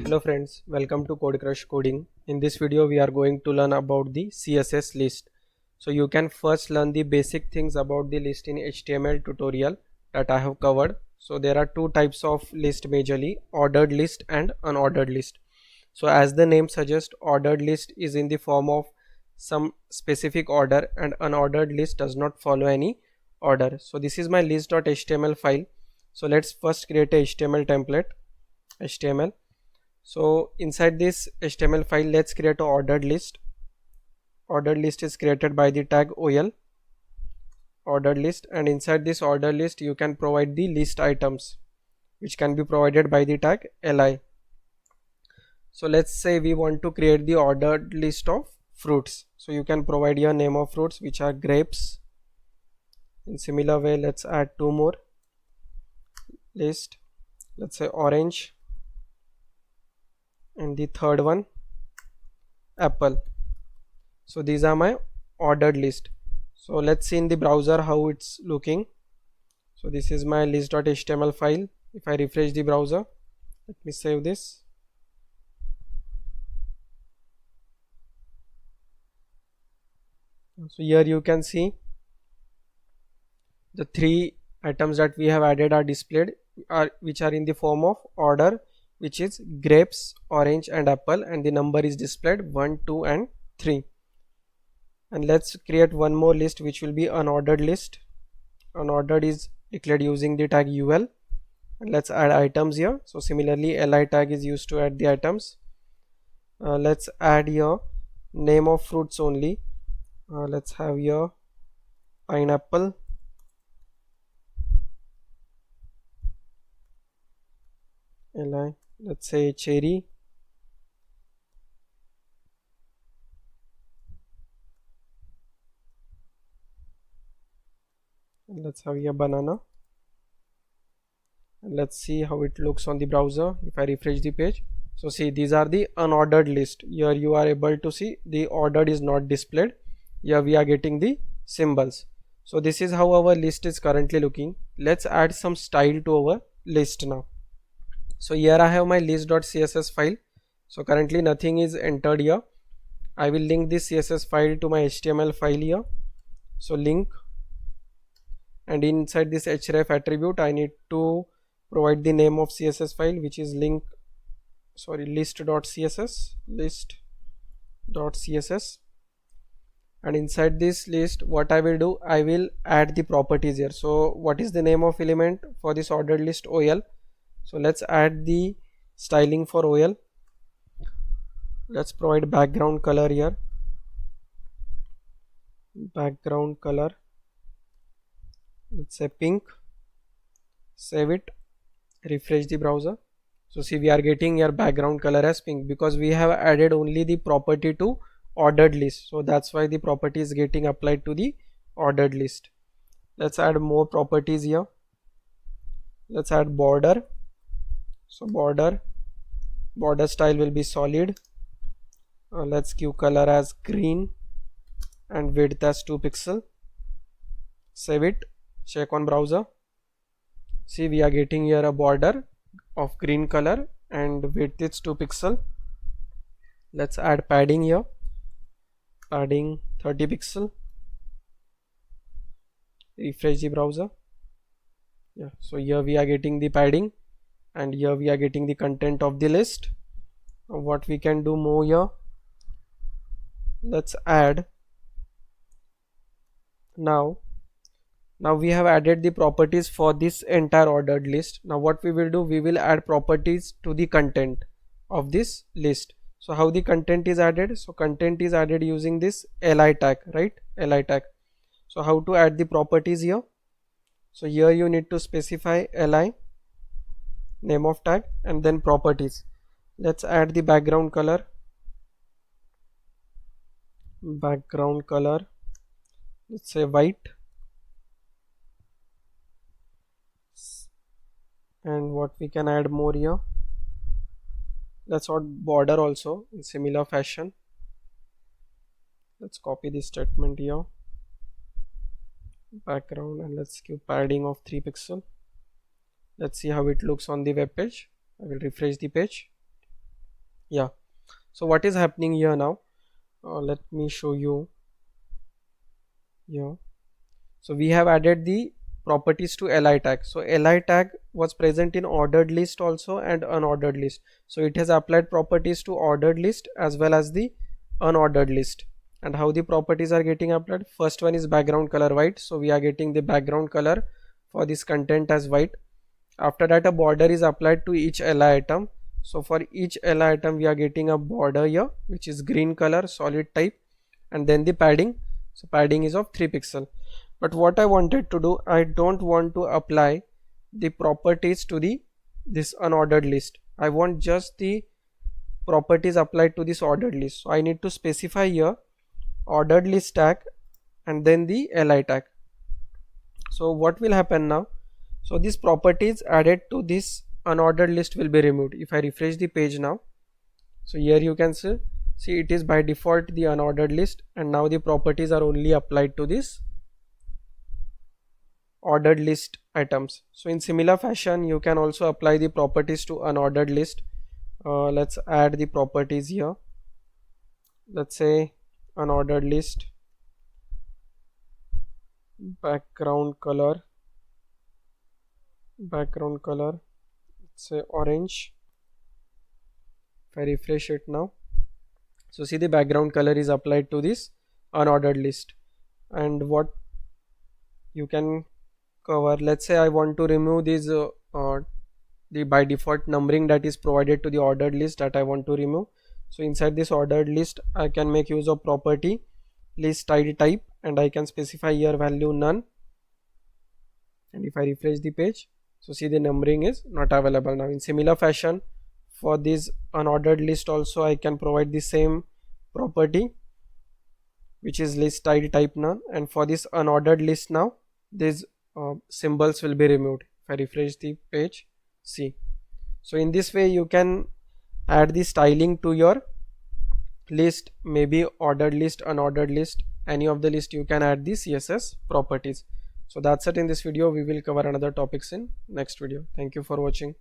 Hello friends, welcome to Code Crush Coding. In this video we are going to learn about the CSS list. So you can first learn the basic things about the list in HTML tutorial that I have covered. So there are two types of list majorly, ordered list and unordered list. So as the name suggests, ordered list is in the form of some specific order and unordered list does not follow any order. So this is my list.html file. So let's first create a HTML template, HTML. So inside this HTML file, let's create an ordered list. Ordered list is created by the tag OL, ordered list, and inside this ordered list you can provide the list items which can be provided by the tag li. So let's say we want to create the ordered list of fruits. So you can provide your name of fruits which are grapes. In similar way, let's add two more list. Let's say orange. And the third one apple. So these are my ordered list. So let's see in the browser how it's looking. So this is my list.html file. If I refresh the browser, let me save this. So here you can see the three items that we have added are displayed, which are in the form of order, which is grapes, orange and apple, and the number is displayed 1, 2 and 3. And let's create one more list which will be unordered list. Unordered is declared using the tag ul, and let's add items here. So similarly li tag is used to add the items. Let's add here name of fruits only. Let's have here pineapple, li, let's say cherry, and let's have here banana. And let's see how it looks on the browser if I refresh the page. So see, these are the unordered list. Here you are able to see the ordered is not displayed. Here we are getting the symbols. So this is how our list is currently looking. Let's add some style to our list now. So here I have my list.css file. So currently nothing is entered here. I will link this CSS file to my HTML file here. So link, and inside this href attribute I need to provide the name of CSS file, which is list.css, and inside this list what I will do, I will add the properties here. So what is the name of element for this ordered list? OL. So let's add the styling for OL. Let's provide background color here, background color, let's say pink. Save it, refresh the browser. So see, we are getting your background color as pink because we have added only the property to ordered list. So that's why the property is getting applied to the ordered list. Let's add more properties here. Let's add border. So border style will be solid. Let's give color as green and width as 2 pixel. Save it, check on browser. See, we are getting here a border of green color and width is 2 pixel. Let's add padding here, padding 30 pixel. Refresh the browser. Yeah, so here we are getting the padding and here we are getting the content of the list. What we can do more here, let's add now we have added the properties for this entire ordered list. Now what we will do, we will add properties to the content of this list. So how the content is added? So content is added using this li tag, right? Li tag. So how to add the properties here? So here you need to specify li, name of tag, and then properties. Let's add the background color. Background color, let's say white. And what we can add more here, let's add border also in similar fashion. Let's copy this statement here, background, and let's give padding of 3 pixel. Let's see how it looks on the web page. I will refresh the page. Yeah, so what is happening here now? Let me show you here. So we have added the properties to li tag. So li tag was present in ordered list also and unordered list. So it has applied properties to ordered list as well as the unordered list. And how the properties are getting applied? First one is background color white. So we are getting the background color for this content as white. After that, a border is applied to each li item. So for each li item we are getting a border here which is green color solid type, and then the padding. So padding is of 3 pixel. But what I wanted to do, I don't want to apply the properties to this unordered list. I want just the properties applied to this ordered list. So I need to specify here ordered list tag and then the li tag. So what will happen now? So these properties added to this unordered list will be removed. If I refresh the page now, so here you can see it is by default the unordered list, and now the properties are only applied to this ordered list items. So in similar fashion you can also apply the properties to unordered list. Let's add the properties here. Let's say unordered list background color, let's say orange. If I refresh it now, so see the background color is applied to this unordered list. And what you can cover, let's say I want to remove these the by default numbering that is provided to the ordered list that I want to remove. So inside this ordered list I can make use of property list style type, and I can specify here value none. And if I refresh the page, so see the numbering is not available now. In similar fashion for this unordered list also I can provide the same property which is list style type none, and for this unordered list now these symbols will be removed. If I refresh the page, see, so in this way you can add the styling to your list, maybe ordered list, unordered list, any of the list you can add the CSS properties. So that's it in this video. We will cover another topics in next video. Thank you for watching.